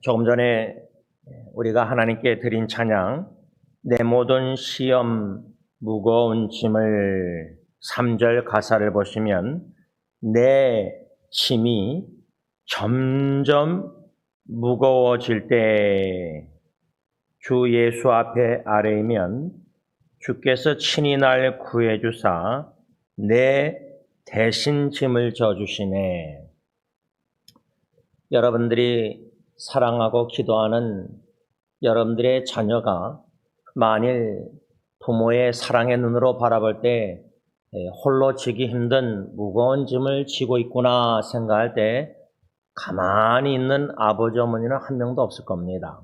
조금 전에 우리가 하나님께 드린 찬양, 내 모든 시험 무거운 짐을 3절 가사를 보시면 내 짐이 점점 무거워질 때 주 예수 앞에 아뢰면 주께서 친히 날 구해주사 내 대신 짐을 져주시네. 여러분들이 사랑하고 기도하는 여러분들의 자녀가 만일 부모의 사랑의 눈으로 바라볼 때 홀로 지기 힘든 무거운 짐을 지고 있구나 생각할 때 가만히 있는 아버지 어머니는 한 명도 없을 겁니다.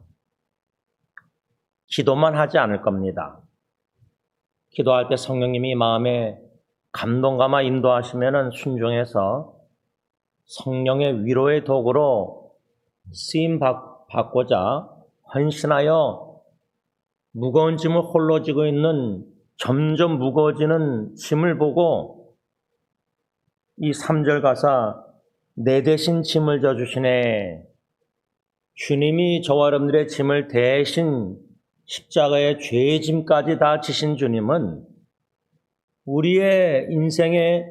기도만 하지 않을 겁니다. 기도할 때 성령님이 마음에 감동감아 인도하시면 순종해서 성령의 위로의 도구로 쓰임 받고자 헌신하여 무거운 짐을 홀로 지고 있는 점점 무거워지는 짐을 보고 이 3절 가사 내 대신 짐을 져주시네. 주님이 저와 여러분들의 짐을 대신 십자가의 죄의 짐까지 다 지신 주님은 우리의 인생에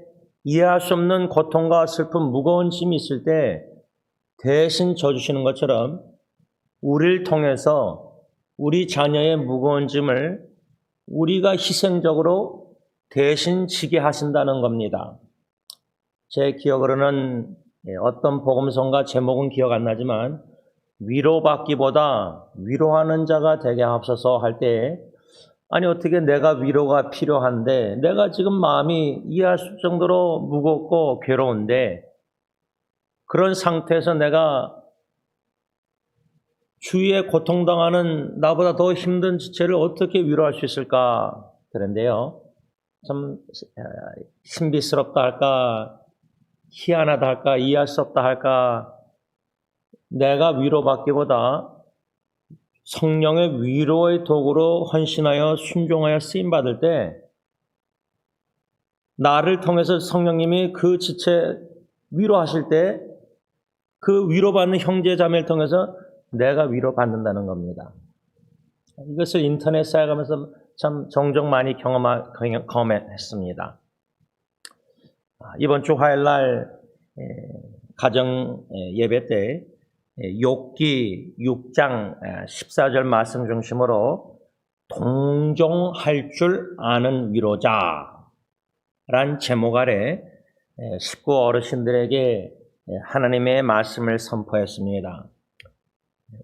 이해할 수 없는 고통과 슬픔, 무거운 짐이 있을 때 대신 져주시는 것처럼 우리를 통해서 우리 자녀의 무거운 짐을 우리가 희생적으로 대신 지게 하신다는 겁니다. 제 기억으로는 어떤 복음서인가 제목은 기억 안 나지만 위로받기보다 위로하는 자가 되게 하옵소서 할 때 아니 어떻게 내가 위로가 필요한데 내가 지금 마음이 이해할 수 없을 정도로 무겁고 괴로운데 그런 상태에서 내가 주위에 고통당하는 나보다 더 힘든 지체를 어떻게 위로할 수 있을까? 그런데요, 참 신비스럽다 할까, 희한하다 할까, 이해할 수 없다 할까, 내가 위로받기보다 성령의 위로의 도구로 헌신하여 순종하여 쓰임받을 때 나를 통해서 성령님이 그 지체 위로하실 때 그 위로받는 형제 자매를 통해서 내가 위로받는다는 겁니다. 이것을 인터넷 사역하면서 참 종종 많이 경험했습니다. 이번 주 화요일날 가정 예배 때 욥기 6장 14절 말씀 중심으로 동정할 줄 아는 위로자란 제목 아래 식구 어르신들에게 하나님의 말씀을 선포했습니다.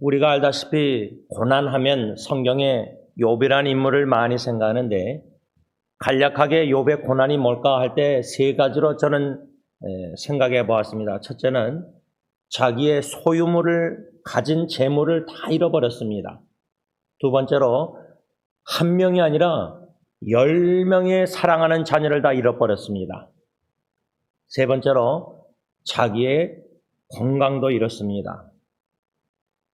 우리가 알다시피 고난하면 성경에 욥이라는 인물을 많이 생각하는데 간략하게 욥의 고난이 뭘까 할 때 세 가지로 저는 생각해 보았습니다. 첫째는 자기의 소유물을 가진 재물을 다 잃어버렸습니다. 두 번째로 한 명이 아니라 10명의 사랑하는 자녀를 다 잃어버렸습니다. 세 번째로 자기의 건강도 잃었습니다.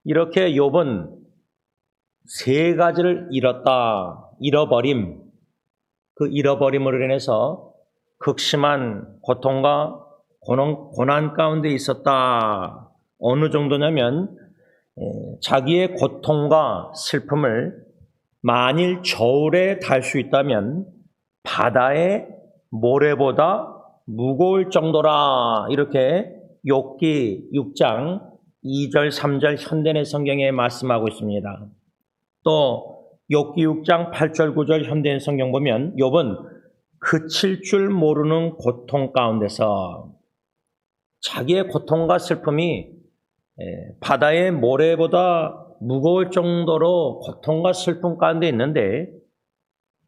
이렇게 욥은 세 가지를 잃어버림, 그 잃어버림으로 인해서 극심한 고통과 고난 가운데 있었다. 어느 정도냐면 자기의 고통과 슬픔을 만일 저울에 달 수 있다면 바다의 모래보다 무거울 정도라. 이렇게 욥기 6장 2절 3절 현대의 성경에 말씀하고 있습니다. 또 욥기 6장 8절 9절 현대의 성경 보면 욥은 그칠 줄 모르는 고통 가운데서 자기의 고통과 슬픔이 바다의 모래보다 무거울 정도로 고통과 슬픔 가운데 있는데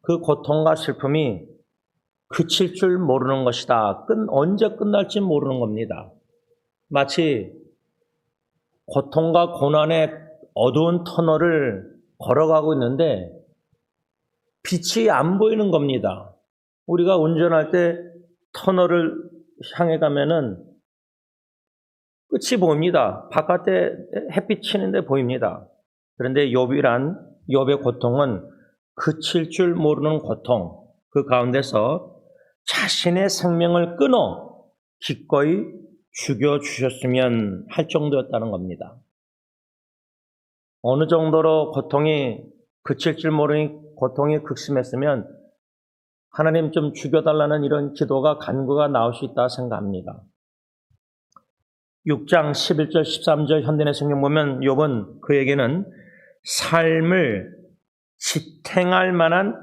그 고통과 슬픔이 그칠 줄 모르는 것이다. 언제 끝날지 모르는 겁니다. 마치 고통과 고난의 어두운 터널을 걸어가고 있는데 빛이 안 보이는 겁니다. 우리가 운전할 때 터널을 향해 가면은 끝이 보입니다. 바깥에 햇빛 치는데 보입니다. 그런데 욥의 고통은 그칠 줄 모르는 고통, 그 가운데서 자신의 생명을 끊어 기꺼이 죽여주셨으면 할 정도였다는 겁니다. 어느 정도로 고통이 그칠 줄 모르니 고통이 극심했으면 하나님 좀 죽여달라는 이런 기도가 간구가 나올 수 있다 생각합니다. 6장 11절 13절 현대의 성경 보면 욥은 그에게는 삶을 지탱할 만한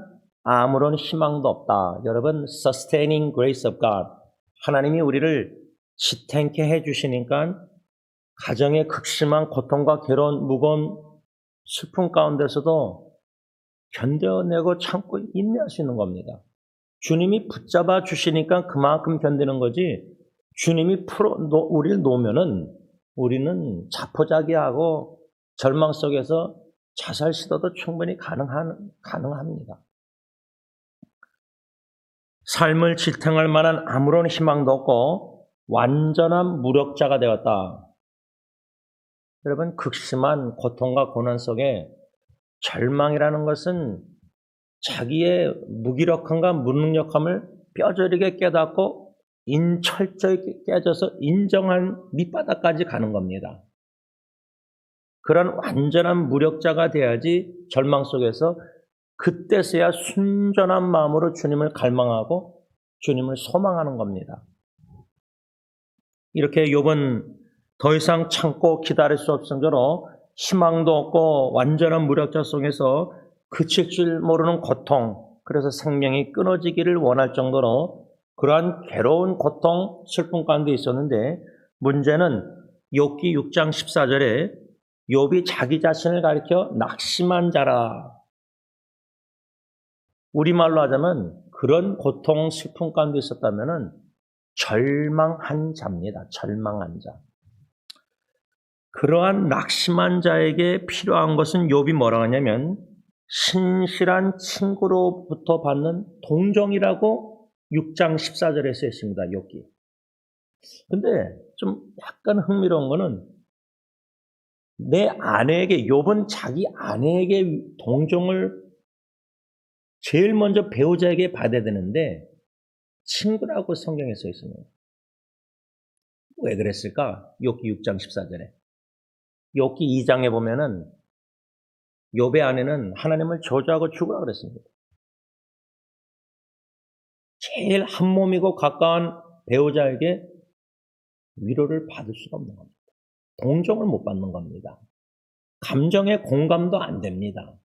아무런 희망도 없다. 여러분, sustaining grace of God. 하나님이 우리를 지탱케 해주시니까 가정의 극심한 고통과 괴로운 무거운 슬픔 가운데서도 견뎌내고 참고 인내할 수 있는 겁니다. 주님이 붙잡아 주시니까 그만큼 견디는 거지, 주님이 우리를 놓으면은 우리는 자포자기하고 절망 속에서 자살 시도도 충분히 가능합니다. 삶을 지탱할 만한 아무런 희망도 없고 완전한 무력자가 되었다. 여러분, 극심한 고통과 고난 속에 절망이라는 것은 자기의 무기력함과 무능력함을 뼈저리게 깨닫고 철저히 깨져서 인정한 밑바닥까지 가는 겁니다. 그런 완전한 무력자가 돼야지 절망 속에서 그때서야 순전한 마음으로 주님을 갈망하고 주님을 소망하는 겁니다. 이렇게 욥은 더 이상 참고 기다릴 수 없을 정도로 희망도 없고 완전한 무력자 속에서 그칠 줄 모르는 고통, 그래서 생명이 끊어지기를 원할 정도로 그러한 괴로운 고통, 슬픔 가운데 있었는데, 문제는 욥기 6장 14절에 욥이 자기 자신을 가리켜 낙심한 자라. 우리말로 하자면 그런 고통, 슬픔 가운데 있었다면 절망한 자입니다. 절망한 자. 그러한 낙심한 자에게 필요한 것은 욥이 뭐라고 하냐면 신실한 친구로부터 받는 동정이라고 6장 14절에 써 있습니다. 욥기. 근데 좀 약간 흥미로운 거는 내 아내에게, 욥은 자기 아내에게 동정을 제일 먼저 배우자에게 받아야 되는데 친구라고 성경에 써 있습니다. 왜 그랬을까? 욥기 6장 14절에. 욥기 2장에 보면은 욥의 아내는 하나님을 저주하고 죽으라 그랬습니다. 제일 한 몸이고 가까운 배우자에게 위로를 받을 수가 없는 겁니다. 동정을 못 받는 겁니다. 감정의 공감도 안 됩니다.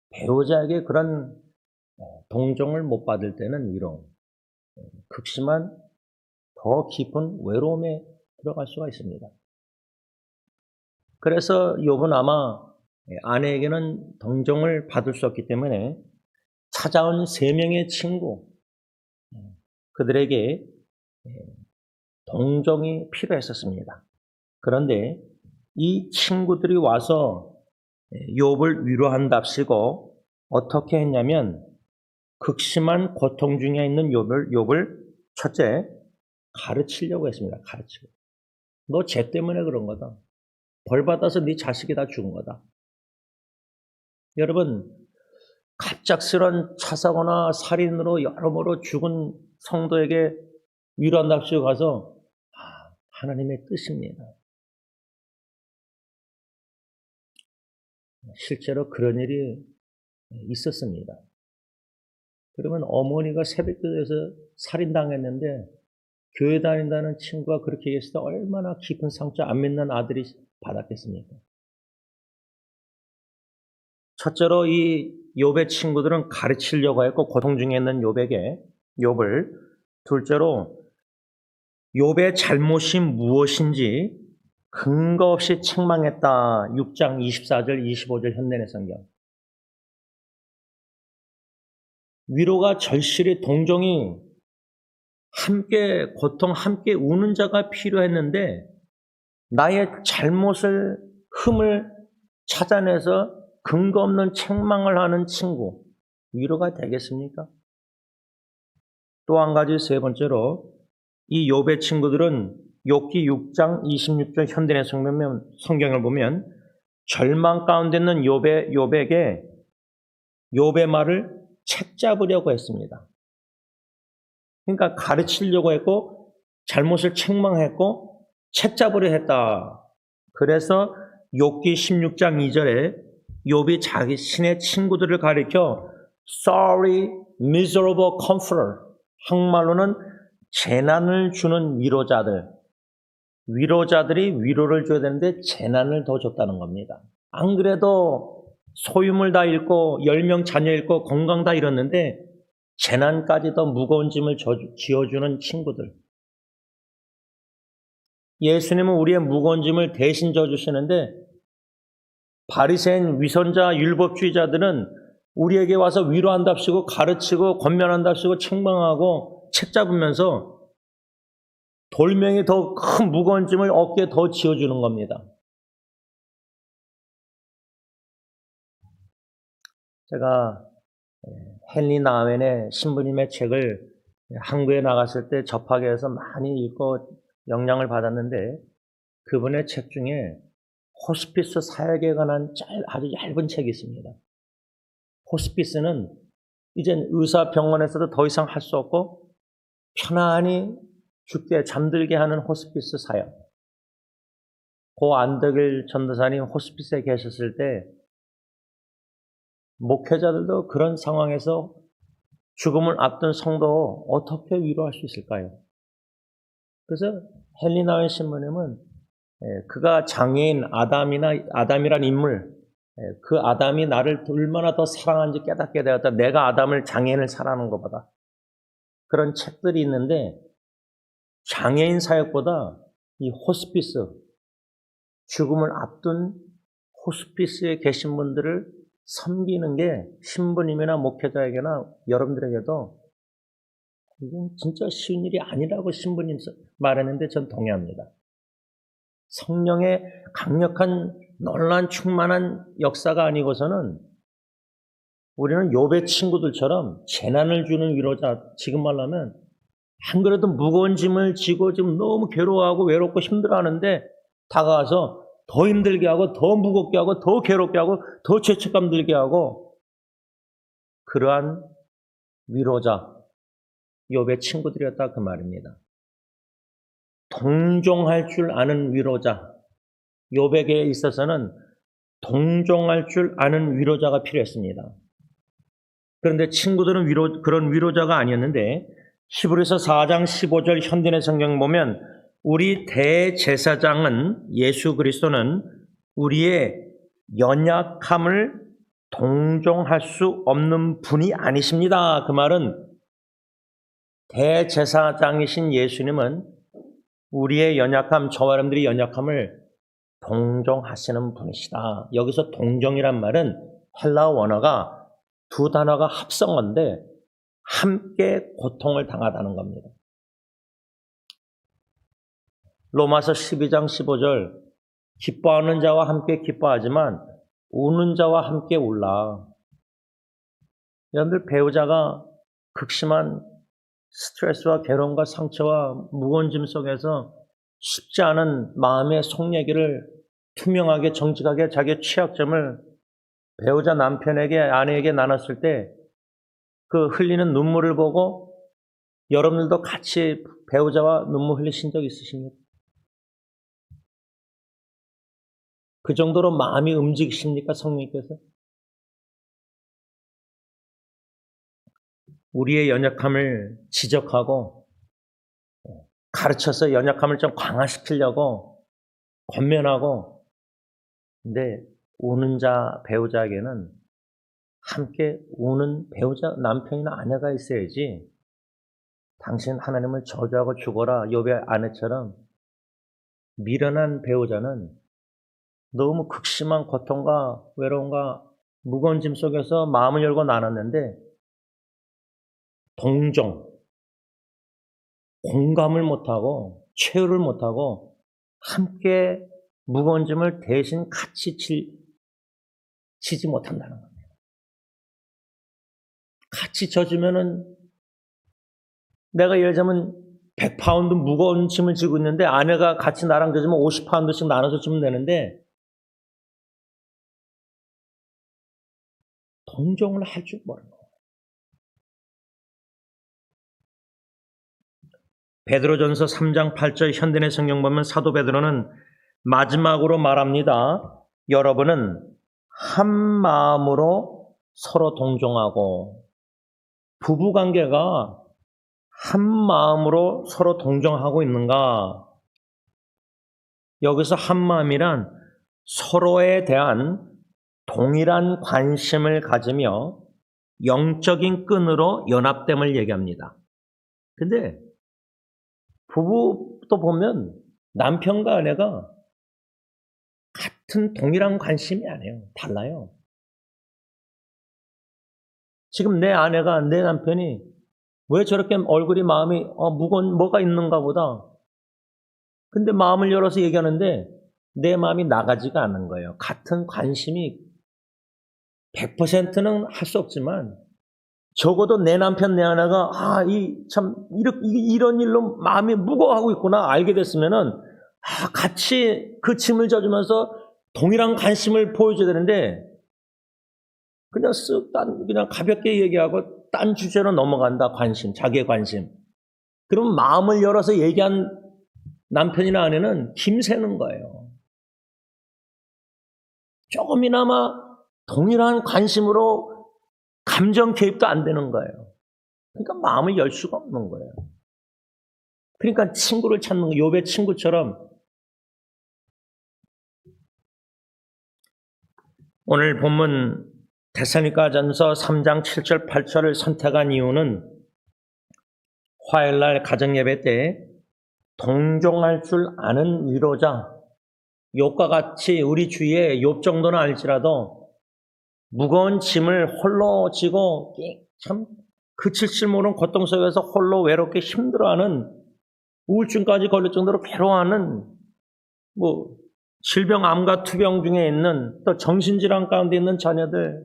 배우자에게 그런 동정을 못 받을 때는 위로, 극심한 더 깊은 외로움에 들어갈 수가 있습니다. 그래서 욥은 아마 아내에게는 동정을 받을 수 없기 때문에 찾아온 3명의 친구, 그들에게 동정이 필요했었습니다. 그런데 이 친구들이 와서 욥을 위로한답시고 어떻게 했냐면 극심한 고통 중에 있는 욥을 첫째 가르치려고 했습니다. 가르치고. 너 죄 때문에 그런 거다. 벌 받아서 네 자식이 다 죽은 거다. 여러분, 갑작스런 차사거나 살인으로 여러모로 죽은 성도에게 위로한답시고 가서 하나님의 뜻입니다. 실제로 그런 일이 있었습니다. 그러면 어머니가 새벽기도에서 살인당했는데 교회 다닌다는 친구가 그렇게 얘기했을 때 얼마나 깊은 상처 안 믿는 아들이 받았겠습니까? 첫째로 이 욥의 친구들은 가르치려고 했고 고통 중에 있는 욥을, 둘째로 욥의 잘못이 무엇인지 근거 없이 책망했다. 6장 24절 25절 현대의 성경. 위로가 절실히 동정이 함께 고통 함께 우는 자가 필요했는데 나의 잘못을 흠을 찾아내서 근거 없는 책망을 하는 친구, 위로가 되겠습니까? 또 한 가지 세 번째로 이 욥의 친구들은 욥기 6장 26절 현대의 성경을 보면 절망 가운데 있는 욥에게 욥의 말을 책잡으려고 했습니다. 그러니까 가르치려고 했고 잘못을 책망했고 책잡으려 했다. 그래서 욥기 16장 2절에 욥이 자기 신의 친구들을 가리켜 sorry, miserable comforter, 한말로는 재난을 주는 위로자들이 위로를 줘야 되는데 재난을 더 줬다는 겁니다. 안 그래도 소유물 다 잃고 10명 자녀 잃고 건강 다 잃었는데 재난까지 더 무거운 짐을 지어주는 친구들. 예수님은 우리의 무거운 짐을 대신 져주시는데 바리새인 위선자 율법주의자들은 우리에게 와서 위로한답시고 가르치고 권면한답시고 책망하고 책 잡으면서 돌멩이 더 큰 무거운 짐을 어깨에 더 지어주는 겁니다. 제가 헨리 나웬의 신부님의 책을 한국에 나갔을 때 접하게 해서 많이 읽고 영향을 받았는데 그분의 책 중에 호스피스 사역에 관한 아주 얇은 책이 있습니다. 호스피스는 이젠 의사 병원에서도 더 이상 할 수 없고 편안히 죽게 잠들게 하는 호스피스 사역. 고 안덕일 전도사님 호스피스에 계셨을 때 목회자들도 그런 상황에서 죽음을 앞둔 성도 어떻게 위로할 수 있을까요? 그래서 헨리 나웬 신부님은 그가 장애인 아담이란 인물, 그 아담이 나를 얼마나 더 사랑하는지 깨닫게 되었다. 내가 아담을 장애인을 사랑하는 것보다. 그런 책들이 있는데 장애인 사역보다 이 호스피스, 죽음을 앞둔 호스피스에 계신 분들을 섬기는 게 신부님이나 목회자에게나 여러분들에게도 이건 진짜 쉬운 일이 아니라고 신부님 말했는데 전 동의합니다. 성령의 강력한 놀란 충만한 역사가 아니고서는 우리는 욥의 친구들처럼 재난을 주는 위로자, 지금 말하면 안 그래도 무거운 짐을 지고 지금 너무 괴로워하고 외롭고 힘들어하는데 다가와서 더 힘들게 하고 더 무겁게 하고 더 괴롭게 하고 더 죄책감 들게 하고 그러한 위로자, 욥의 친구들이었다 그 말입니다. 동정할 줄 아는 위로자, 욥에게 있어서는 동정할 줄 아는 위로자가 필요했습니다. 그런데 친구들은 그런 위로자가 아니었는데 히브리서 4장 15절 현대의 성경 보면 우리 대제사장은 예수 그리스도는 우리의 연약함을 동정할 수 없는 분이 아니십니다. 그 말은 대제사장이신 예수님은 우리의 연약함, 저와 여러분들의 연약함을 동정하시는 분이시다. 여기서 동정이란 말은 헬라어 원어가 두 단어가 합성어인데 함께 고통을 당하다는 겁니다. 로마서 12장 15절 기뻐하는 자와 함께 기뻐하지만 우는 자와 함께 울라. 여러분들 배우자가 극심한 스트레스와 괴로움과 상처와 무거운 짐 속에서 쉽지 않은 마음의 속 얘기를 투명하게 정직하게 자기의 취약점을 배우자 남편에게 아내에게 나눴을 때 그 흘리는 눈물을 보고 여러분들도 같이 배우자와 눈물 흘리신 적 있으십니까? 그 정도로 마음이 움직이십니까? 성령께서? 우리의 연약함을 지적하고 가르쳐서 연약함을 좀 강화시키려고 권면하고 근데 우는 자 배우자에게는 함께 우는 배우자 남편이나 아내가 있어야지 당신 하나님을 저주하고 죽어라 욥의 아내처럼 미련한 배우자는 너무 극심한 고통과 외로움과 무거운 짐 속에서 마음을 열고 나눴는데 동정, 공감을 못하고 최후를 못하고 함께 무거운 짐을 대신 같이 지지 못한다는 겁니다. 같이 져주면은 내가 예를 들면 100파운드 무거운 짐을 지고 있는데 아내가 같이 나랑 져주면 50파운드씩 나눠서 주면 되는데 동정을 할 줄 모르는 거예요. 베드로전서 3장 8절 현대의 성경 보면 사도 베드로는 마지막으로 말합니다. 여러분은 한 마음으로 서로 동정하고, 부부관계가 한 마음으로 서로 동정하고 있는가? 여기서 한 마음이란 서로에 대한 동일한 관심을 가지며 영적인 끈으로 연합됨을 얘기합니다. 근데 부부도 보면 남편과 아내가 같은 동일한 관심이 아니에요. 달라요. 지금 내 아내가, 내 남편이 왜 저렇게 얼굴이 마음이 무거운 뭐가 있는가 보다. 근데 마음을 열어서 얘기하는데 내 마음이 나가지가 않는 거예요. 같은 관심이 100%는 할 수 없지만 적어도 내 남편, 내 아내가 이런 일로 마음이 무거워하고 있구나 알게 됐으면은 같이 그 짐을 져주면서 동일한 관심을 보여줘야 되는데 그냥 그냥 가볍게 얘기하고 딴 주제로 넘어간다. 관심, 자기의 관심. 그럼 마음을 열어서 얘기한 남편이나 아내는 김새는 거예요. 조금이나마 동일한 관심으로 감정 개입도 안 되는 거예요. 그러니까 마음을 열 수가 없는 거예요. 그러니까 친구를 찾는 거, 욥의 친구처럼. 오늘 본문 데살로니가전서 3장 7절 8절을 선택한 이유는 화요일날 가정예배 때 동정할 줄 아는 위로자, 욥과 같이 우리 주위에 욥 정도는 알지라도 무거운 짐을 홀로 지고 참 그칠 줄 모르는 고통 속에서 홀로 외롭게 힘들어하는, 우울증까지 걸릴 정도로 괴로워하는, 질병, 암과 투병 중에 있는, 또 정신질환 가운데 있는 자녀들,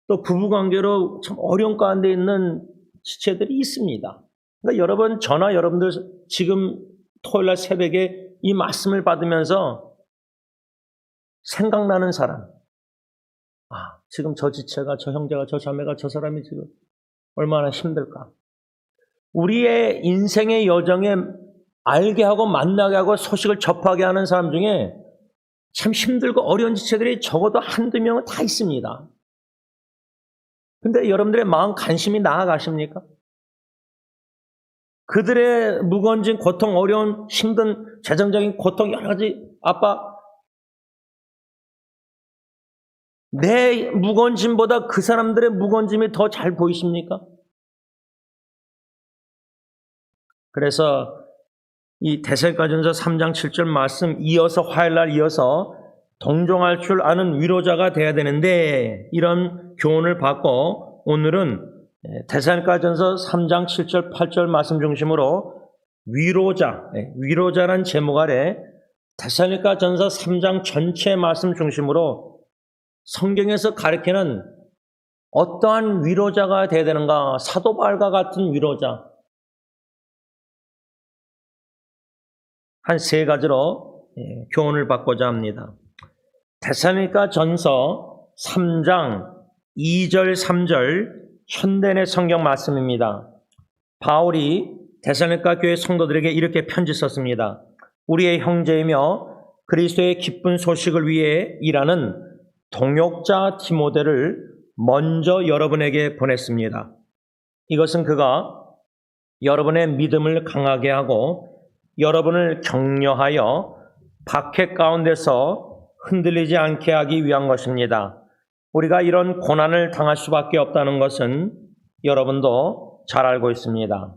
또 부부관계로 참 어려운 가운데 있는 지체들이 있습니다. 그러니까 여러분, 저나 여러분들 지금 토요일날 새벽에 이 말씀을 받으면서 생각나는 사람, 지금 저 지체가, 저 형제가, 저 자매가, 저 사람이 지금 얼마나 힘들까. 우리의 인생의 여정에 알게 하고 만나게 하고 소식을 접하게 하는 사람 중에 참 힘들고 어려운 지체들이 적어도 한두 명은 다 있습니다. 근데 여러분들의 마음 관심이 나아가십니까? 그들의 무거운 짐, 고통, 어려운, 힘든 재정적인 고통, 여러 가지 내 무거운 짐보다 그 사람들의 무거운 짐이 더 잘 보이십니까? 그래서 이 데살로니가전서 3장 7절 말씀 이어서 화요일날 이어서 동정할 줄 아는 위로자가 돼야 되는데, 이런 교훈을 받고 오늘은 데살로니가전서 3장 7절 8절 말씀 중심으로 위로자란 제목 아래 데살로니가전서 3장 전체 말씀 중심으로 성경에서 가리키는 어떠한 위로자가 돼야 되는가, 사도 바울과 같은 위로자, 한 세 가지로 교훈을 받고자 합니다. 데살로니가전서 3장 2절 3절 현대의 성경 말씀입니다. 바울이 데살로니가 교회 성도들에게 이렇게 편지 썼습니다. 우리의 형제이며 그리스도의 기쁜 소식을 위해 일하는 동역자 디모데를 먼저 여러분에게 보냈습니다. 이것은 그가 여러분의 믿음을 강하게 하고 여러분을 격려하여 박해 가운데서 흔들리지 않게 하기 위한 것입니다. 우리가 이런 고난을 당할 수밖에 없다는 것은 여러분도 잘 알고 있습니다.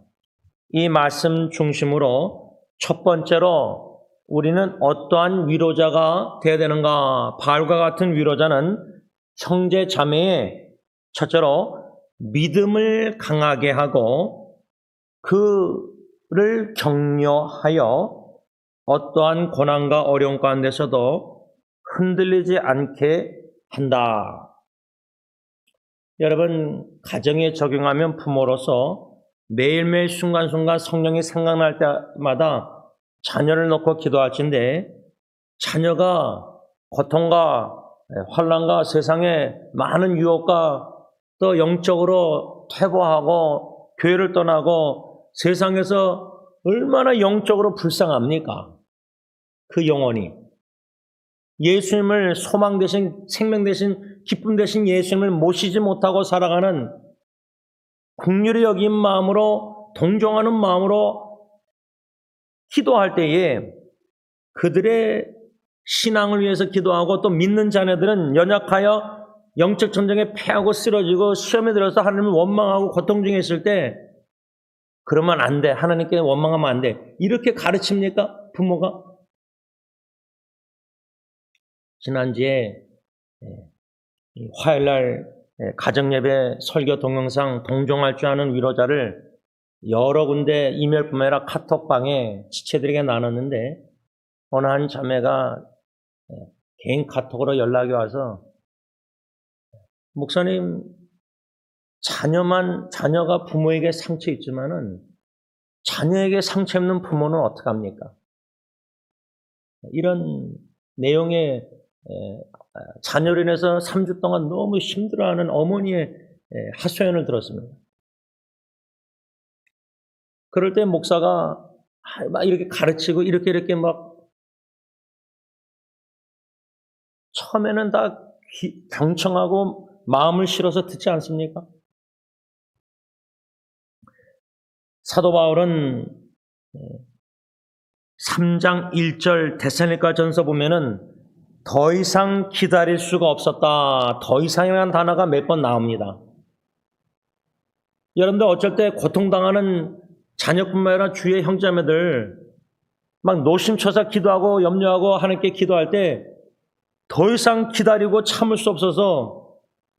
이 말씀 중심으로 첫 번째로 우리는 어떠한 위로자가 되어야 되는가? 바울과 같은 위로자는 형제 자매의 첫째로 믿음을 강하게 하고 그를 격려하여 어떠한 고난과 어려움 가운데서도 흔들리지 않게 한다. 여러분, 가정에 적용하면 부모로서 매일매일 순간순간 성령이 생각날 때마다 자녀를 놓고 기도하시는데, 자녀가 고통과 환난과 세상의 많은 유혹과 또 영적으로 퇴보하고 교회를 떠나고 세상에서 얼마나 영적으로 불쌍합니까? 그 영혼이 예수님을 소망 대신, 생명 대신, 기쁨 대신 예수님을 모시지 못하고 살아가는 긍휼히 여긴 마음으로, 동정하는 마음으로 기도할 때에 그들의 신앙을 위해서 기도하고, 또 믿는 자녀들은 연약하여 영적 전쟁에 패하고 쓰러지고 시험에 들어서 하나님을 원망하고 고통 중에 있을 때, 그러면 안 돼, 하나님께 원망하면 안 돼, 이렇게 가르칩니까? 부모가? 지난주에 화요일날 가정예배 설교 동영상 동정할 줄 아는 위로자를 여러 군데 이메일뿐만 아니라 카톡방에 지체들에게 나눴는데, 어느 한 자매가 개인 카톡으로 연락이 와서, 목사님, 자녀가 부모에게 상처 있지만은 자녀에게 상처 입는 부모는 어떡합니까? 이런 내용의 자녀로 인해서 3주 동안 너무 힘들어하는 어머니의 하소연을 들었습니다. 그럴 때 목사가 막 이렇게 가르치고 이렇게 막 처음에는 다 경청하고 마음을 실어서 듣지 않습니까? 사도 바울은 3장 1절 데살로니가 전서 보면은 더 이상 기다릴 수가 없었다, 더 이상이라는 단어가 몇 번 나옵니다. 여러분들 어쩔 때 고통당하는 자녀뿐만 아니라 주위의 형제자매들 막 노심초사 기도하고 염려하고 하나님께 기도할 때 더 이상 기다리고 참을 수 없어서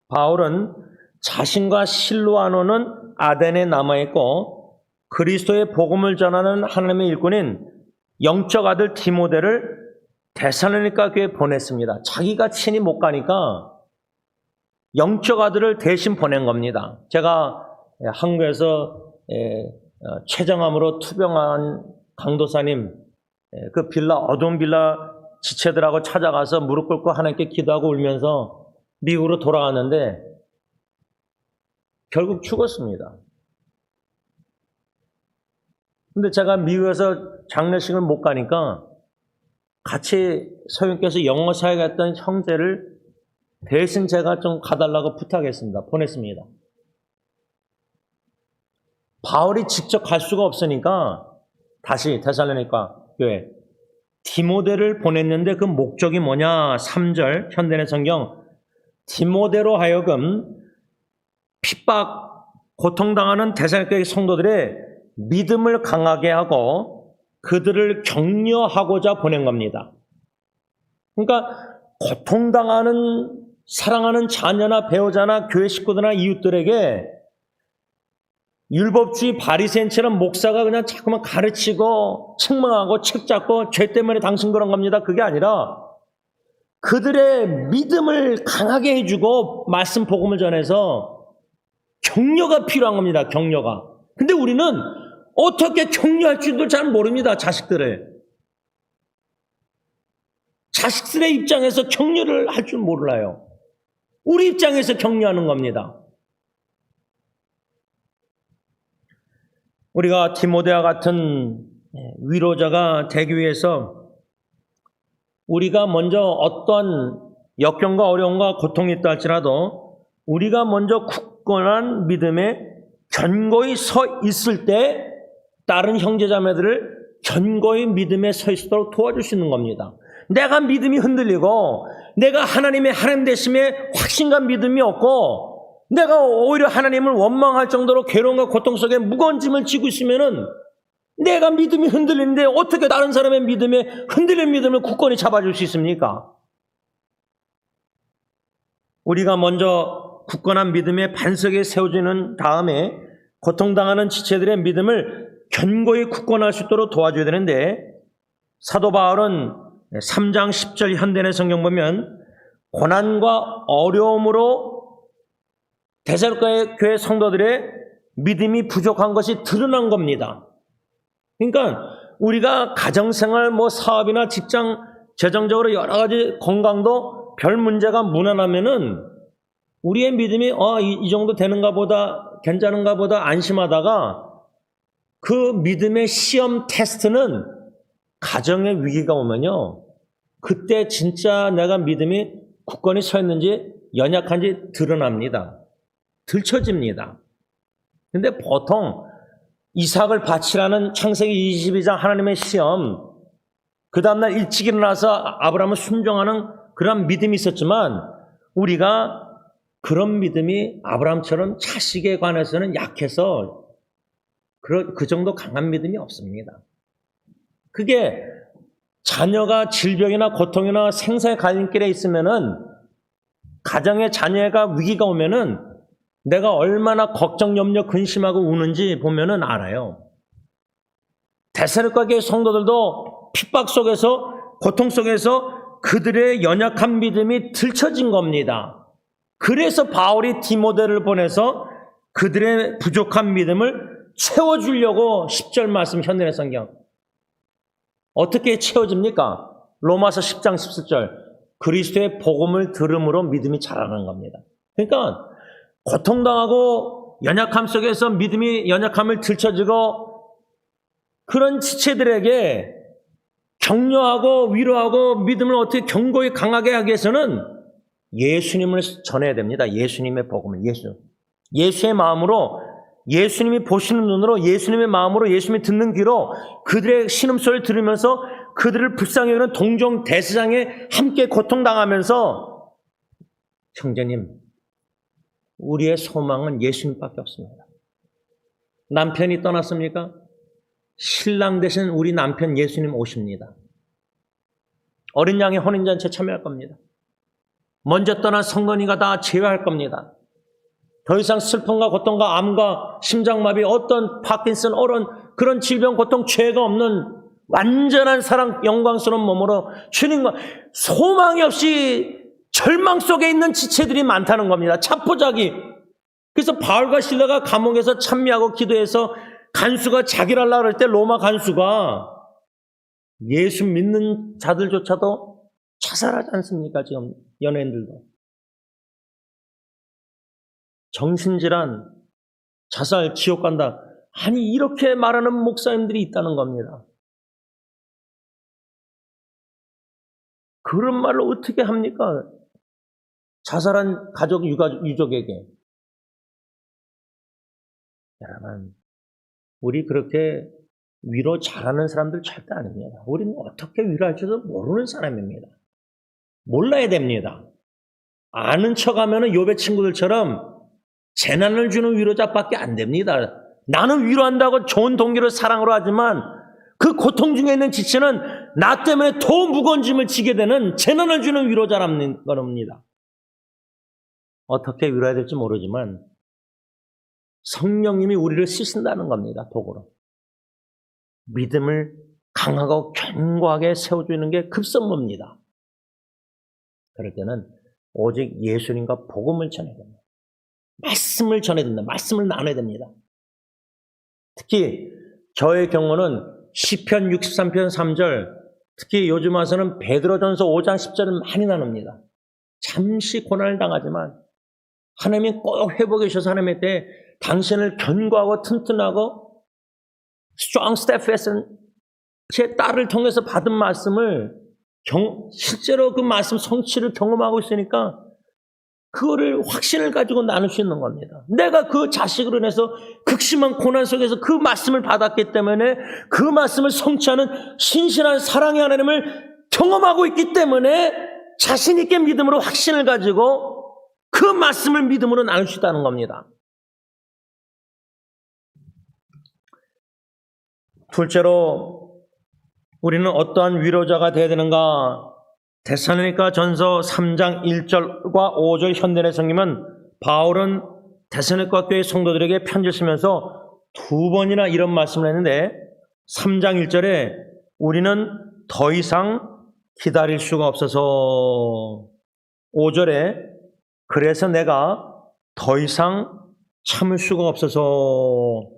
바울은 자신과 실로아노는 아덴에 남아있고 그리스도의 복음을 전하는 하나님의 일꾼인 영적 아들 디모데를 데살로니가 교회에 보냈습니다. 자기가 친히 못 가니까 영적 아들을 대신 보낸 겁니다. 제가 한국에서 췌장암으로 투병한 강도사님, 그 빌라, 어두운 빌라 지체들하고 찾아가서 무릎 꿇고 하나님께 기도하고 울면서 미국으로 돌아왔는데 결국 죽었습니다. 근데 제가 미국에서 장례식을 못 가니까 같이 소영께서 영어 사역에 했던 형제를 대신 제가 좀 가달라고 부탁했습니다. 보냈습니다. 바울이 직접 갈 수가 없으니까 다시 데살로니가 교회 디모데를 보냈는데 그 목적이 뭐냐? 3절 현대의 성경, 디모데로 하여금 핍박, 고통당하는 데살로니가 성도들의 믿음을 강하게 하고 그들을 격려하고자 보낸 겁니다. 그러니까 고통당하는 사랑하는 자녀나 배우자나 교회 식구들이나 이웃들에게 율법주의 바리새인처럼 목사가 그냥 자꾸만 가르치고 책망하고 책 잡고 죄 때문에 당신 그런 겁니다, 그게 아니라 그들의 믿음을 강하게 해주고 말씀 복음을 전해서 격려가 필요한 겁니다. 격려가. 근데 우리는 어떻게 격려할 줄도 잘 모릅니다. 자식들의 입장에서 격려를 할 줄 몰라요. 우리 입장에서 격려하는 겁니다. 우리가 디모데와 같은 위로자가 되기 위해서 우리가 먼저 어떤 역경과 어려움과 고통이 있다 할지라도 우리가 먼저 굳건한 믿음에 견고히 서 있을 때 다른 형제자매들을 견고히 믿음에 서 있도록 도와줄 수 있는 겁니다. 내가 믿음이 흔들리고 내가 하나님의 하나님 되심에 확신과 믿음이 없고 내가 오히려 하나님을 원망할 정도로 괴로움과 고통 속에 무거운 짐을 지고 있으면은 내가 믿음이 흔들리는데 어떻게 다른 사람의 믿음에 흔들린 믿음을 굳건히 잡아줄 수 있습니까? 우리가 먼저 굳건한 믿음의 반석에 세워지는 다음에 고통당하는 지체들의 믿음을 견고히 굳건할 수 있도록 도와줘야 되는데, 사도 바울은 3장 10절 현대의 성경 보면 고난과 어려움으로 데살로니가 교회 성도들의 믿음이 부족한 것이 드러난 겁니다. 그러니까 우리가 가정생활, 사업이나 직장, 재정적으로 여러 가지 건강도 별 문제가 무난하면은 우리의 믿음이 이 정도 되는가 보다, 괜찮은가 보다 안심하다가 그 믿음의 시험 테스트는 가정의 위기가 오면요, 그때 진짜 내가 믿음이 굳건히 서 있는지 연약한지 드러납니다. 들춰집니다. 근데 보통 이삭을 바치라는 창세기 22장 하나님의 시험, 그 다음날 일찍 일어나서 아브라함을 순종하는 그런 믿음이 있었지만, 우리가 그런 믿음이 아브라함처럼 자식에 관해서는 약해서 그 정도 강한 믿음이 없습니다. 그게 자녀가 질병이나 고통이나 생사의 갈림길에 있으면은, 가정의 자녀가 위기가 오면은 내가 얼마나 걱정, 염려, 근심하고 우는지 보면은 알아요. 데살로니가 교회 성도들도 핍박 속에서, 고통 속에서 그들의 연약한 믿음이 들춰진 겁니다. 그래서 바울이 디모데를 보내서 그들의 부족한 믿음을 채워주려고 10절 말씀, 현대의 성경. 어떻게 채워집니까? 로마서 10장 17절. 그리스도의 복음을 들음으로 믿음이 자라는 겁니다. 그러니까 고통당하고 연약함 속에서 믿음이 연약함을 들춰지고, 그런 지체들에게 격려하고 위로하고 믿음을 어떻게 견고히 강하게 하기 위해서는 예수님을 전해야 됩니다. 예수님의 복음을. 예수의 마음으로, 예수님이 보시는 눈으로, 예수님의 마음으로, 예수님이 듣는 귀로 그들의 신음소리를 들으면서 그들을 불쌍히 여기는 동정 대세상에 함께 고통당하면서, 형제님, 우리의 소망은 예수님밖에 없습니다. 남편이 떠났습니까? 신랑 되신 우리 남편 예수님 오십니다. 어린 양의 혼인잔치에 참여할 겁니다. 먼저 떠난 성건이가 다 제외할 겁니다. 더 이상 슬픔과 고통과 암과 심장마비, 어떤 파킨슨, 그런 질병, 고통, 죄가 없는 완전한 사랑, 영광스러운 몸으로 주님과 소망이 없이 절망 속에 있는 지체들이 많다는 겁니다. 자포자기. 그래서 바울과 실라가 감옥에서 찬미하고 기도해서 간수가 자기를 하려고 할 때, 로마 간수가 예수 믿는 자들조차도 자살하지 않습니까? 지금 연예인들도. 정신질환, 자살, 지옥 간다. 아니, 이렇게 말하는 목사님들이 있다는 겁니다. 그런 말을 어떻게 합니까? 자살한 가족, 유족에게. 여러분, 우리 그렇게 위로 잘하는 사람들 절대 아닙니다. 우리는 어떻게 위로할지도 모르는 사람입니다. 몰라야 됩니다. 아는 척하면은 욥의 친구들처럼 재난을 주는 위로자밖에 안 됩니다. 나는 위로한다고 좋은 동기로 사랑으로 하지만 그 고통 중에 있는 지체는 나 때문에 더 무거운 짐을 지게 되는 재난을 주는 위로자라는 겁니다. 어떻게 위로해야 될지 모르지만 성령님이 우리를 쓰신다는 겁니다. 도구로. 믿음을 강하고 견고하게 세워주는 게 급선무입니다. 그럴 때는 오직 예수님과 복음을 전해야 됩니다. 말씀을 전해야 됩니다. 말씀을 나눠야 됩니다. 특히 저의 경우는 시편 63편 3절, 특히 요즘 와서는 베드로전서 5장 10절을 많이 나눕니다. 잠시 고난을 당하지만 하나님이 꼭 회복해 주셔서 하나님의 때 당신을 견고하고 튼튼하고 strong, steadfast, 제 딸을 통해서 받은 말씀을 실제로 그 말씀 성취를 경험하고 있으니까 그거를 확신을 가지고 나눌 수 있는 겁니다. 내가 그 자식으로 인해서 극심한 고난 속에서 그 말씀을 받았기 때문에 그 말씀을 성취하는 신실한 사랑의 하나님을 경험하고 있기 때문에 자신 있게 믿음으로 확신을 가지고 그 말씀을 믿음으로 나눌 수 있다는 겁니다. 둘째로 우리는 어떠한 위로자가 되어야 되는가? 데살로니가 전서 3장 1절과 5절 현대의 성경은 바울은 데살로니가 교회 성도들에게 편지를 쓰면서 두 번이나 이런 말씀을 했는데 3장 1절에 우리는 더 이상 기다릴 수가 없어서 5절에 그래서 내가 더 이상 참을 수가 없어서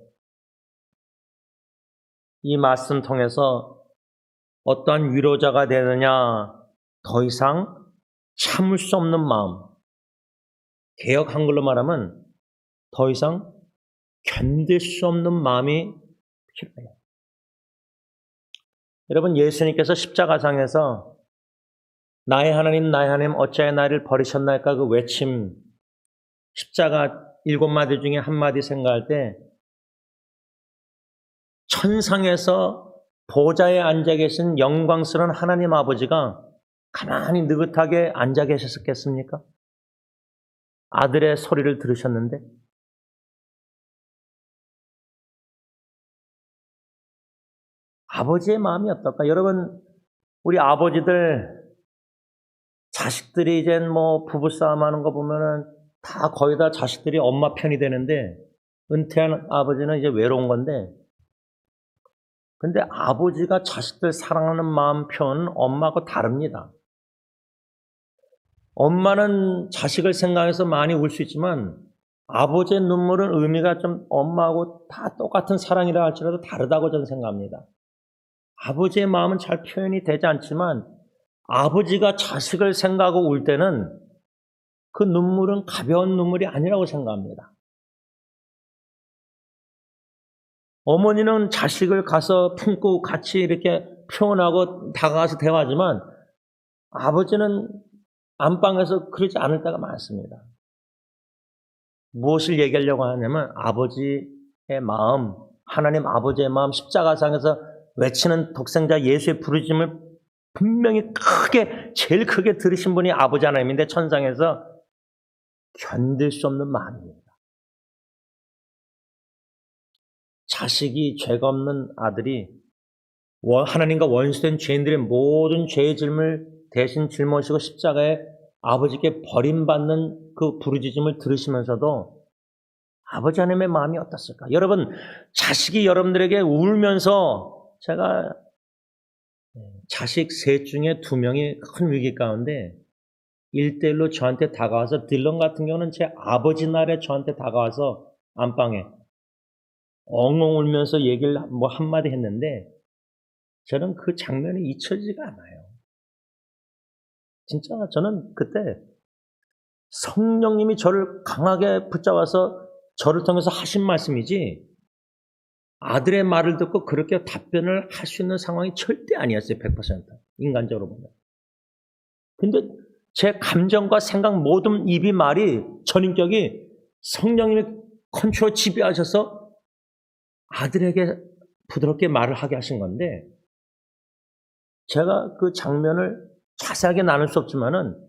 이 말씀 통해서 어떠한 위로자가 되느냐? 더 이상 참을 수 없는 마음. 개역 한글로 말하면 더 이상 견딜 수 없는 마음이 필요해요. 여러분, 예수님께서 십자가상에서 나의 하나님, 나의 하나님, 어찌하여 나를 버리셨나이까 그 외침, 십자가 7마디 중에 한마디 생각할 때 천상에서 보좌에 앉아 계신 영광스러운 하나님 아버지가 가만히 느긋하게 앉아 계셨겠습니까? 아들의 소리를 들으셨는데 아버지의 마음이 어떨까? 여러분, 우리 아버지들 자식들이 이제 뭐 부부싸움 하는 거 보면은 다 거의 다 자식들이 엄마 편이 되는데 은퇴한 아버지는 이제 외로운 건데 근데 아버지가 자식들 사랑하는 마음 편 엄마하고 다릅니다. 엄마는 자식을 생각해서 많이 울 수 있지만 아버지의 눈물은 의미가 좀 엄마하고 다 똑같은 사랑이라 할지라도 다르다고 저는 생각합니다. 아버지의 마음은 잘 표현이 되지 않지만 아버지가 자식을 생각하고 울 때는 그 눈물은 가벼운 눈물이 아니라고 생각합니다. 어머니는 자식을 가서 품고 같이 이렇게 표현하고 다가가서 대화하지만 아버지는 안방에서 그러지 않을 때가 많습니다. 무엇을 얘기하려고 하냐면 아버지의 마음, 하나님 아버지의 마음, 십자가상에서 외치는 독생자 예수의 부르심을 분명히 제일 크게 들으신 분이 아버지 하나님인데 천상에서 견딜 수 없는 마음입니다. 자식이 죄가 없는 아들이 하나님과 원수된 죄인들의 모든 죄의 짐을 대신 짊어지고 십자가에 아버지께 버림받는 그 부르짖음을 들으시면서도 아버지 하나님의 마음이 어떻을까? 여러분, 자식이 여러분들에게 울면서 제가 자식 셋 중에 2명이 큰 위기 가운데 1대1로 저한테 다가와서 딜런 같은 경우는 제 아버지 날에 저한테 다가와서 안방에 엉엉 울면서 얘기를 뭐 한마디 했는데 저는 그 장면이 잊혀지지가 않아요. 진짜 저는 그때 성령님이 저를 강하게 붙잡아서 저를 통해서 하신 말씀이지 아들의 말을 듣고 그렇게 답변을 할 수 있는 상황이 절대 아니었어요. 100% 인간적으로 보면. 근데 제 감정과 생각 모든 입이 말이 전인격이 성령님이 컨트롤 지배하셔서 아들에게 부드럽게 말을 하게 하신 건데 제가 그 장면을 자세하게 나눌 수 없지만은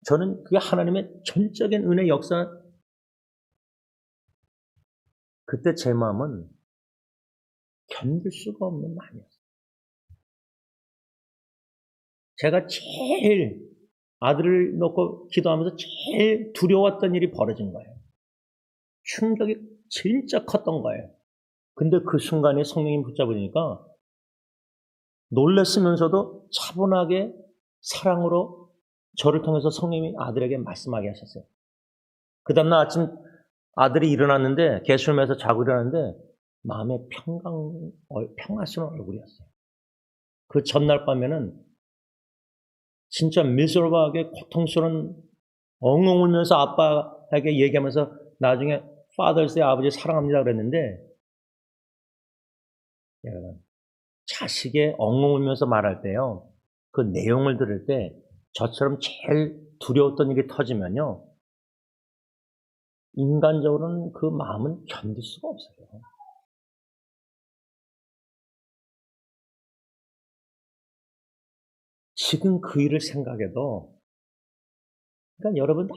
저는 그게 하나님의 전적인 은혜 역사. 그때 제 마음은 견딜 수가 없는 마음이었어요. 제가 제일 아들을 놓고 기도하면서 제일 두려웠던 일이 벌어진 거예요. 충격이 진짜 컸던 거예요. 근데 그 순간에 성령님 붙잡으니까 놀랐으면서도 차분하게 사랑으로 저를 통해서 성령님이 아들에게 말씀하게 하셨어요. 그 다음날 아침 아들이 일어났는데 개수름에서 자고 일어났는데 마음에 평화스러운 얼굴이었어요. 그 전날 밤에는 진짜 미serable하게 고통스러운 엉엉 울면서 아빠에게 얘기하면서 나중에 Father's Day 아버지 사랑합니다 그랬는데 여러분 자식의 엉엉 울면서 말할 때요 그 내용을 들을 때 저처럼 제일 두려웠던 일이 터지면요 인간적으로는 그 마음은 견딜 수가 없어요. 지금 그 일을 생각해도 그러니까 여러분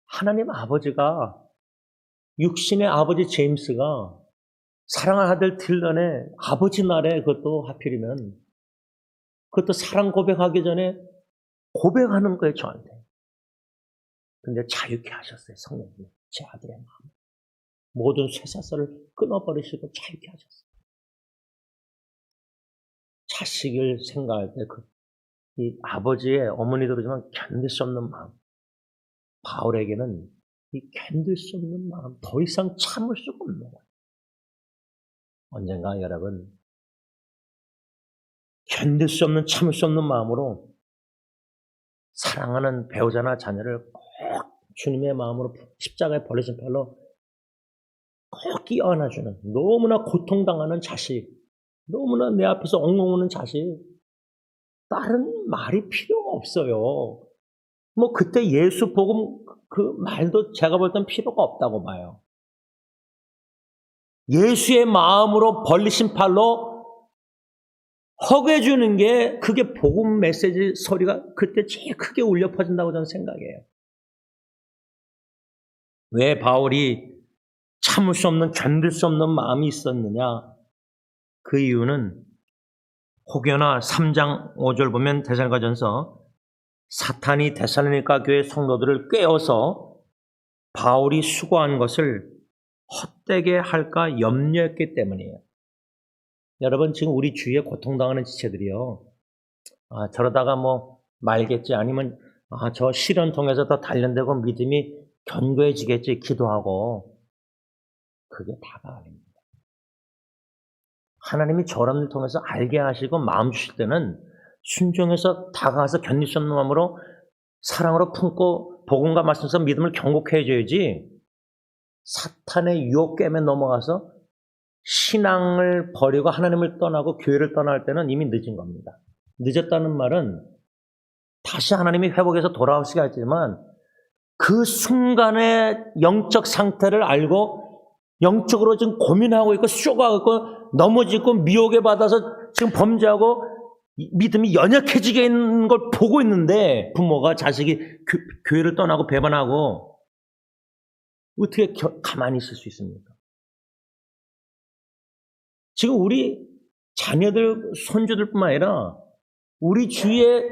하나님 아버지가 육신의 아버지 제임스가 사랑하는 아들 딜런의 아버지 날에 그것도 하필이면 그것도 사랑 고백하기 전에 고백하는 거예요 저한테. 근데 자유케 하셨어요 성령님. 제 아들의 마음 모든 쇠사슬을 끊어버리시고 자유케 하셨어요. 자식을 생각할 때 이 아버지의 어머니도 그러지만 견딜 수 없는 마음. 바울에게는 이 견딜 수 없는 마음, 더 이상 참을 수가 없는 거예요. 언젠가 여러분 견딜 수 없는 참을 수 없는 마음으로 사랑하는 배우자나 자녀를 꼭 주님의 마음으로 십자가에 버리신 팔로 꼭 끼어 안아주는 너무나 고통당하는 자식 너무나 내 앞에서 엉엉 우는 자식. 다른 말이 필요가 없어요. 뭐 그때 예수 복음 그 말도 제가 볼 땐 필요가 없다고 봐요. 예수의 마음으로 벌리신 팔로 허구해 주는 게 그게 복음 메시지 소리가 그때 제일 크게 울려 퍼진다고 저는 생각해요. 왜 바울이 참을 수 없는 견딜 수 없는 마음이 있었느냐? 그 이유는 혹여나 3장 5절 보면 데살로니가전서 사탄이 데살로니가 교회 성도들을 꿰어서 바울이 수고한 것을 헛되게 할까 염려했기 때문이에요. 여러분 지금 우리 주위에 고통당하는 지체들이요. 저러다가 뭐 말겠지 아니면 저 시련 통해서 더 단련되고 믿음이 견고해지겠지 기도하고 그게 다가 아닙니다. 하나님이 저런 일 통해서 알게 하시고 마음 주실 때는 순종해서 다가가서 견딜 수 없는 마음으로 사랑으로 품고 복음과 말씀에서 믿음을 견고케 해줘야지 사탄의 유혹감에 넘어가서 신앙을 버리고 하나님을 떠나고 교회를 떠날 때는 이미 늦은 겁니다. 늦었다는 말은 다시 하나님이 회복해서 돌아오시게 하지만 그 순간의 영적 상태를 알고 영적으로 지금 고민하고 있고 쇼가고 있고 넘어지고 미혹에 받아서 지금 범죄하고 믿음이 연약해지게 있는 걸 보고 있는데 부모가 자식이 교회를 떠나고 배반하고 어떻게 가만히 있을 수 있습니까? 지금 우리 자녀들, 손주들뿐만 아니라 우리 주위에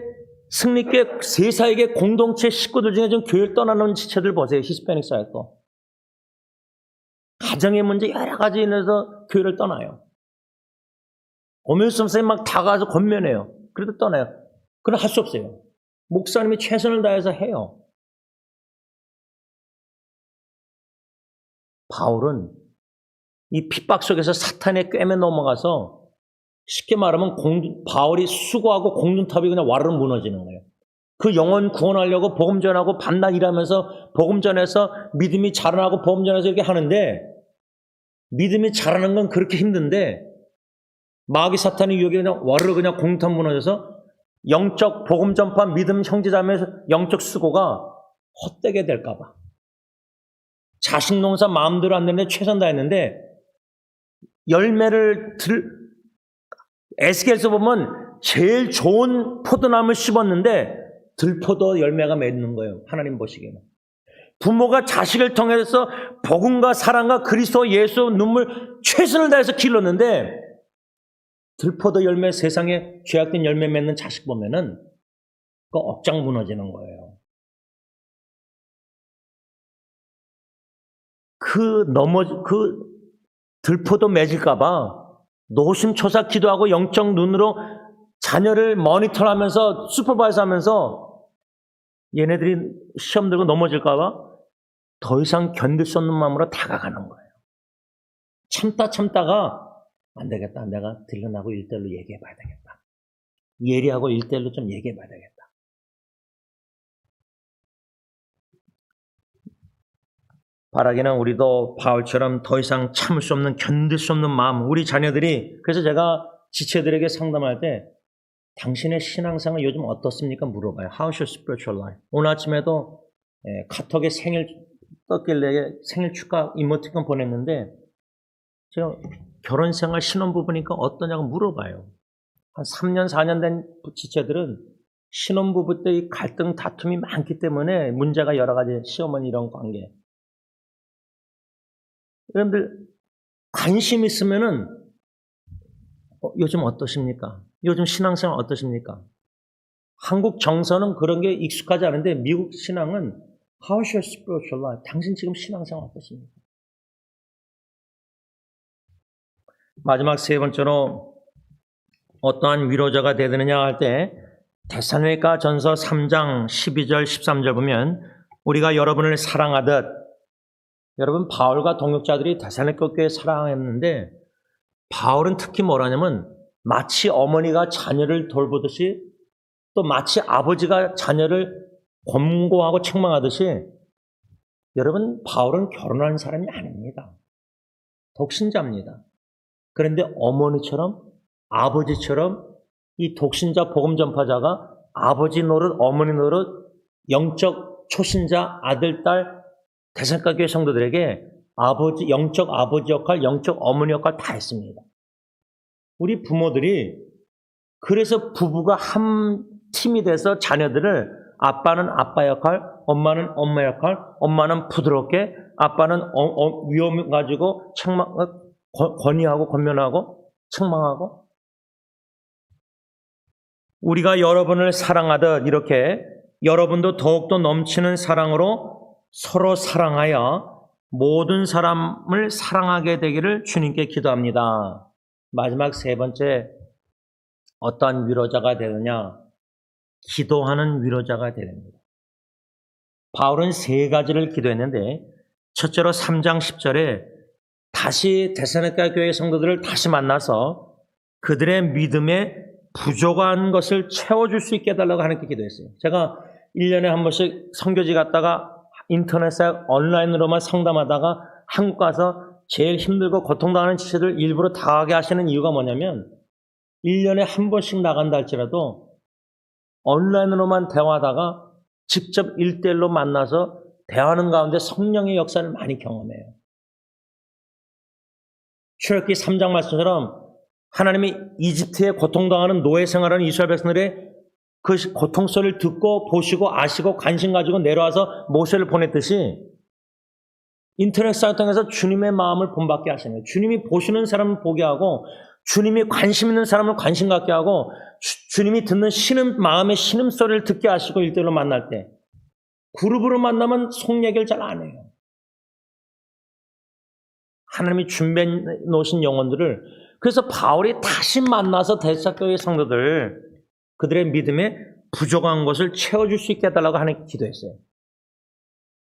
승리교회 세사에게 공동체 식구들 중에 좀 교회를 떠나는 지체들 보세요. 히스패닉 사회도. 가정의 문제 여러 가지 인해서 교회를 떠나요. 오면수 선생님 막 다가와서 권면해요. 그래도 떠나요. 그럼 할 수 없어요. 목사님이 최선을 다해서 해요. 바울은 이 핍박 속에서 사탄의 꿰매 넘어가서 쉽게 말하면 바울이 수고하고 공중탑이 그냥 와르르 무너지는 거예요. 그 영혼 구원하려고 복음 전하고 밤낮 일하면서 복음 전해서 믿음이 자라나고 복음 전해서 이렇게 하는데 믿음이 자라는 건 그렇게 힘든데 마귀 사탄의 유혹에 그냥 와르르 그냥 공중탑 무너져서 영적 복음 전파 믿음 형제자매에서 영적 수고가 헛되게 될까 봐. 자식 농사 마음대로 안 되는데 최선 다했는데 열매를 에스겔에서 보면 제일 좋은 포도나무를 심었는데 들포도 열매가 맺는 거예요. 하나님 보시기에는. 부모가 자식을 통해서 복음과 사랑과 그리스도 예수 눈물 최선을 다해서 길렀는데 들포도 열매 세상에 죄악된 열매 맺는 자식 보면은 그 억장 무너지는 거예요. 그 들포도 맺을까봐 노심초사 기도하고 영적 눈으로 자녀를 모니터하면서 슈퍼바이저 하면서 얘네들이 시험 들고 넘어질까봐 더 이상 견딜 수 없는 마음으로 다가가는 거예요. 참다가 안 되겠다. 내가 들러나고 1대1로 얘기해 봐야 되겠다. 예리하고 1대1로 좀 얘기해 봐야 되겠다. 바라기는 우리도 바울처럼 더 이상 참을 수 없는 견딜 수 없는 마음 우리 자녀들이 그래서 제가 지체들에게 상담할 때 당신의 신앙생활 요즘 어떻습니까? 물어봐요. How's your spiritual life? 오늘 아침에도 카톡에 생일 떴길래 생일 축하 이모티콘 보냈는데 제가 결혼생활 신혼부부니까 어떠냐고 물어봐요. 한 3년 4년 된 지체들은 신혼부부 때 이 갈등 다툼이 많기 때문에 문제가 여러 가지 시어머니 이런 관계 여러분들 관심 있으면은 요즘 어떠십니까? 요즘 신앙생활 어떠십니까? 한국 정서는 그런 게 익숙하지 않은데 미국 신앙은 How's your spiritual life? 당신 지금 신앙생활 어떠십니까? 마지막 세 번째로 어떠한 위로자가 되느냐 할 때 데살로니가 전서 3장 12절 13절 보면 우리가 여러분을 사랑하듯 여러분 바울과 동역자들이 데살로니가 교회에 사랑했는데 바울은 특히 뭐라냐면 마치 어머니가 자녀를 돌보듯이 또 마치 아버지가 자녀를 권고하고 책망하듯이 여러분 바울은 결혼한 사람이 아닙니다. 독신자입니다. 그런데 어머니처럼 아버지처럼 이 독신자 복음 전파자가 아버지 노릇, 어머니 노릇, 영적 초신자 아들, 딸, 대성가 교회 성도들에게 아버지, 영적 아버지 역할, 영적 어머니 역할 다 했습니다. 우리 부모들이 그래서 부부가 한 팀이 돼서 자녀들을 아빠는 아빠 역할, 엄마는 엄마 역할, 엄마는 부드럽게, 아빠는 위험 가지고 권위하고 권면하고 책망하고 우리가 여러분을 사랑하듯 이렇게 여러분도 더욱더 넘치는 사랑으로 서로 사랑하여 모든 사람을 사랑하게 되기를 주님께 기도합니다. 마지막 세 번째, 어떠한 위로자가 되느냐? 기도하는 위로자가 되됩니다. 바울은 세 가지를 기도했는데 첫째로 3장 10절에 다시 데살로니가 교회 성도들을 다시 만나서 그들의 믿음에 부족한 것을 채워줄 수 있게 해달라고 하나님께 기도했어요. 제가 1년에 한 번씩 선교지 갔다가 인터넷에 온라인으로만 상담하다가 한국 가서 제일 힘들고 고통당하는 지체들 일부러 다 가게 하시는 이유가 뭐냐면 1년에 한 번씩 나간다 할지라도 온라인으로만 대화하다가 직접 1대1로 만나서 대화하는 가운데 성령의 역사를 많이 경험해요. 출애굽기 3장 말씀처럼 하나님이 이집트에 고통당하는 노예 생활하는 이스라엘 백성들의 그 고통 소리를 듣고 보시고 아시고 관심 가지고 내려와서 모세를 보냈듯이 인터넷 사이트 통해서 주님의 마음을 본받게 하시는 거예요. 주님이 보시는 사람을 보게 하고 주님이 관심 있는 사람을 관심 갖게 하고 주님이 듣는 마음의 신음소리를 듣게 하시고 일대일로 만날 때 그룹으로 만나면 속 얘기를 잘 안 해요. 하나님이 준비해 놓으신 영혼들을 그래서 바울이 다시 만나서 데살로니가 성도들 그들의 믿음에 부족한 것을 채워줄 수 있게 해달라고 하나님께 기도했어요.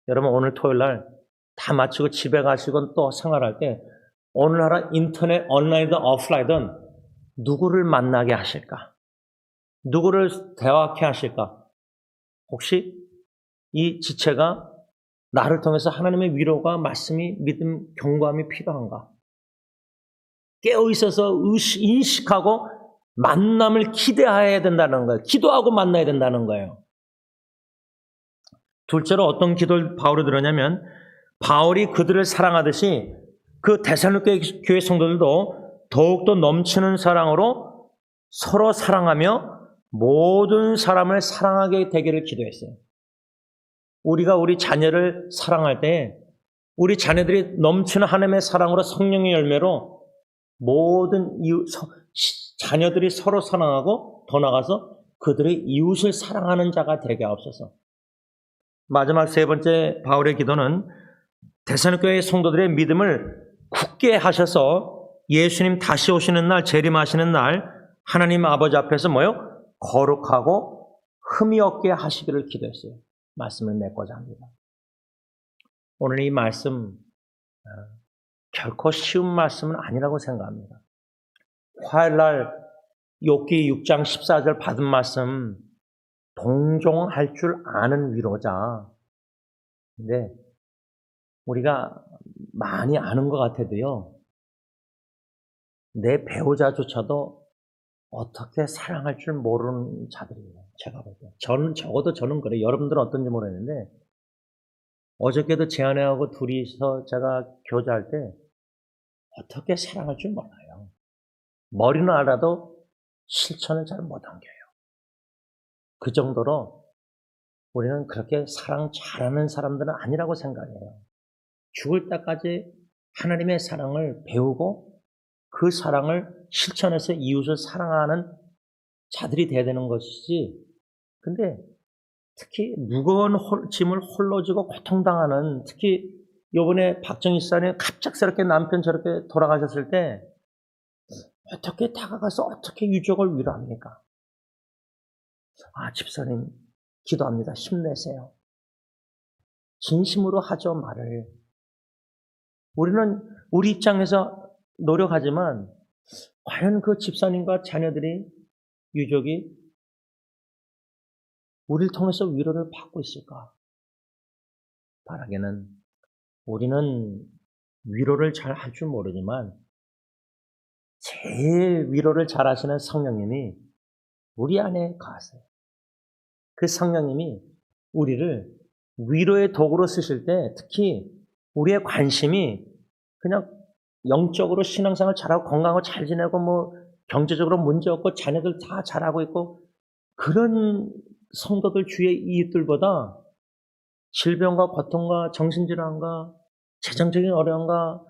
여러분 오늘 토요일 날 다 마치고 집에 가시고 또 생활할 때 오늘날 인터넷 온라인이든 오프라인이든 누구를 만나게 하실까? 누구를 대화하게 하실까? 혹시 이 지체가 나를 통해서 하나님의 위로가 말씀이 믿음 경고함이 필요한가? 깨어있어서 인식하고 만남을 기대해야 된다는 거예요. 기도하고 만나야 된다는 거예요. 둘째로 어떤 기도를 바울이 들었냐면 바울이 그들을 사랑하듯이 그 데살로니가 교회 성도들도 더욱더 넘치는 사랑으로 서로 사랑하며 모든 사람을 사랑하게 되기를 기도했어요. 우리가 우리 자녀를 사랑할 때 우리 자녀들이 넘치는 하나님의 사랑으로 성령의 열매로 모든 자녀들이 서로 사랑하고 더 나아가서 그들의 이웃을 사랑하는 자가 되게 하옵소서. 마지막 세 번째 바울의 기도는 데살로니가 교회 성도들의 믿음을 굳게 하셔서 예수님 다시 오시는 날 재림하시는 날 하나님 아버지 앞에서 뭐요? 거룩하고 흠이 없게 하시기를 기도했어요. 말씀을 맺고자 합니다. 오늘 이 말씀 결코 쉬운 말씀은 아니라고 생각합니다. 화요일날 욥기 6장 14절 받은 말씀 동정할 줄 아는 위로자. 근데 우리가 많이 아는 것 같아도요. 내 배우자조차도 어떻게 사랑할 줄 모르는 자들이에요. 제가 볼 때. 적어도 저는 그래요. 여러분들은 어떤지 모르겠는데 어저께도 제 아내하고 둘이서 제가 교제할 때 어떻게 사랑할 줄 몰라요. 머리는 알아도 실천을 잘 못 옮겨요. 그 정도로 우리는 그렇게 사랑 잘하는 사람들은 아니라고 생각해요. 죽을 때까지 하나님의 사랑을 배우고 그 사랑을 실천해서 이웃을 사랑하는 자들이 돼야 되는 것이지. 근데 특히 무거운 짐을 홀로 지고 고통당하는 특히 요번에 박정희 씨는 갑작스럽게 남편 저렇게 돌아가셨을 때 어떻게 다가가서 어떻게 유족을 위로합니까? 집사님 기도합니다. 힘내세요. 진심으로 하죠 말을. 우리는 우리 입장에서 노력하지만 과연 그 집사님과 자녀들이 유족이 우리를 통해서 위로를 받고 있을까? 바라기는 우리는 위로를 잘 할 줄 모르지만 제일 위로를 잘하시는 성령님이 우리 안에 가세요. 그 성령님이 우리를 위로의 도구로 쓰실 때 특히 우리의 관심이 그냥 영적으로 신앙생활 잘하고 건강하고 잘 지내고 뭐 경제적으로 문제 없고 자녀들 다 잘하고 있고 그런 성도들 주위의 이웃들보다 질병과 고통과 정신질환과 재정적인 어려움과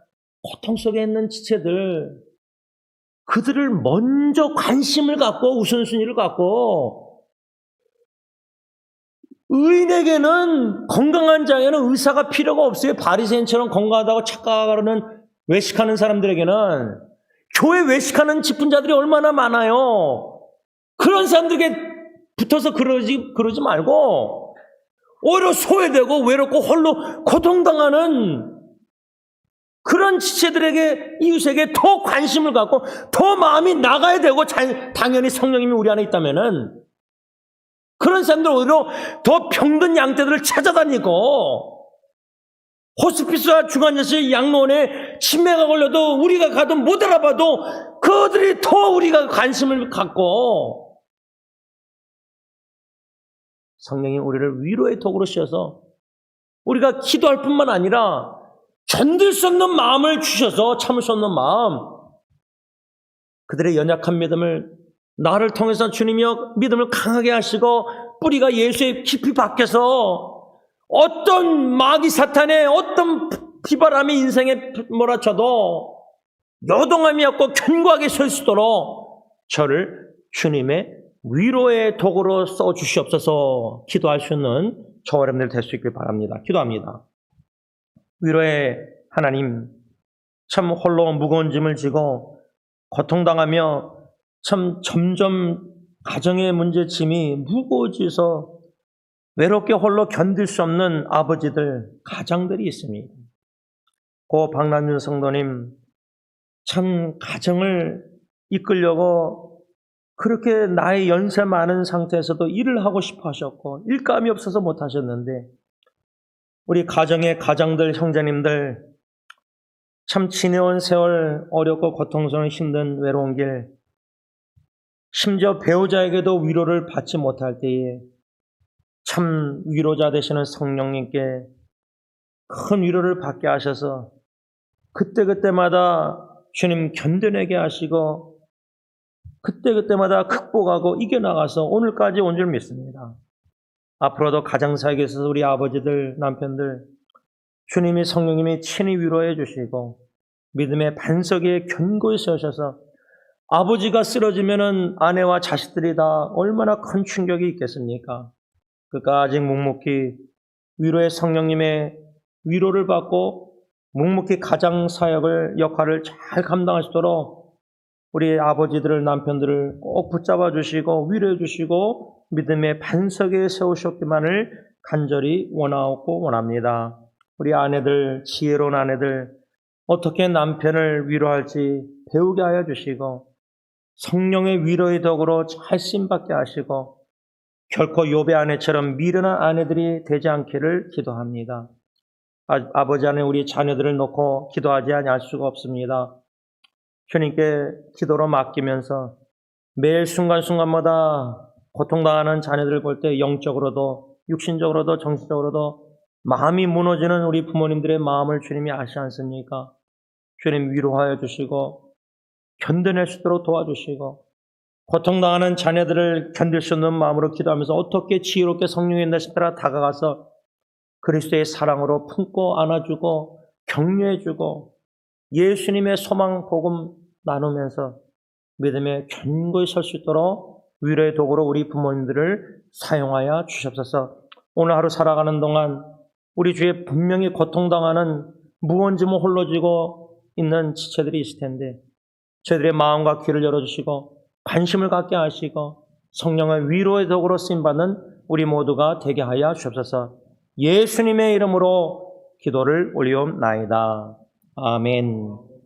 고통 속에 있는 지체들 그들을 먼저 관심을 갖고 우선순위를 갖고 의인에게는 건강한 자에는 의사가 필요가 없어요. 바리새인처럼 건강하다고 착각하는 외식하는 사람들에게는 교회 외식하는 직분자들이 얼마나 많아요. 그런 사람들에게 붙어서 그러지 말고 오히려 소외되고 외롭고 홀로 고통당하는 그런 지체들에게 이웃에게 더 관심을 갖고 더 마음이 나가야 되고 당연히 성령님이 우리 안에 있다면은 그런 사람들 오히려 더 병든 양떼들을 찾아다니고 호스피스와 중환자실 양로원에 치매가 걸려도 우리가 가도 못 알아봐도 그들이 더 우리가 관심을 갖고 성령이 우리를 위로의 도구로 씌워서 우리가 기도할 뿐만 아니라 견딜 수 없는 마음을 주셔서 참을 수 없는 마음 그들의 연약한 믿음을 나를 통해서 주님이 믿음을 강하게 하시고 뿌리가 예수의 깊이 박혀서 어떤 마귀 사탄의 어떤 비바람이 인생에 몰아쳐도 요동함이 없고 견고하게 설 수 있도록 저를 주님의 위로의 도구로 써주시옵소서 기도할 수 있는 저와 여러분들 될 수 있길 바랍니다. 기도합니다. 위로의 하나님, 참 홀로 무거운 짐을 지고 고통당하며 참 점점 가정의 문제 짐이 무거워져서 외롭게 홀로 견딜 수 없는 아버지들, 가장들이 있습니다. 고 박남준 성도님, 참 가정을 이끌려고 그렇게 나이 연세 많은 상태에서도 일을 하고 싶어 하셨고 일감이 없어서 못 하셨는데 우리 가정의 가장들, 형제님들 참 지내온 세월 어렵고 고통스러운 힘든 외로운 길 심지어 배우자에게도 위로를 받지 못할 때에 참 위로자 되시는 성령님께 큰 위로를 받게 하셔서 그때그때마다 주님 견뎌내게 하시고 그때그때마다 극복하고 이겨나가서 오늘까지 온 줄 믿습니다. 앞으로도 가정사역에 있어서 우리 아버지들, 남편들 주님이 성령님이 친히 위로해 주시고 믿음의 반석에 견고히 서셔서 아버지가 쓰러지면은 아내와 자식들이 다 얼마나 큰 충격이 있겠습니까? 그까지 묵묵히 위로의 성령님의 위로를 받고 묵묵히 가장 사역을 역할을 잘 감당할 수 있도록 우리 아버지들을 남편들을 꼭 붙잡아 주시고 위로해 주시고 믿음의 반석에 세우셨기만을 간절히 원하고 원합니다. 우리 아내들, 지혜로운 아내들 어떻게 남편을 위로할지 배우게 하여 주시고 성령의 위로의 덕으로 잘 쓰임받게 하시고 결코 욥의 아내처럼 미련한 아내들이 되지 않기를 기도합니다. 아버지 안에 우리 자녀들을 놓고 기도하지 아니할 수가 없습니다. 주님께 기도로 맡기면서 매일 순간순간마다 고통당하는 자녀들을 볼 때 영적으로도 육신적으로도 정신적으로도 마음이 무너지는 우리 부모님들의 마음을 주님이 아시지 않습니까? 주님 위로하여 주시고 견뎌낼 수 있도록 도와주시고 고통당하는 자녀들을 견딜 수 있는 마음으로 기도하면서 어떻게 지혜롭게 성령의 인도에 따라 다가가서 그리스도의 사랑으로 품고 안아주고 격려해주고 예수님의 소망 복음 나누면서 믿음에 견고히 설 수 있도록 위로의 도구로 우리 부모님들을 사용하여 주시옵소서. 오늘 하루 살아가는 동안 우리 주위에 분명히 고통당하는 무언지모 홀로 지고 있는 지체들이 있을 텐데 저희들의 마음과 귀를 열어주시고 관심을 갖게 하시고 성령의 위로의 도구로 쓰임받는 우리 모두가 되게 하여 주옵소서. 예수님의 이름으로 기도를 올리옵나이다. 아멘.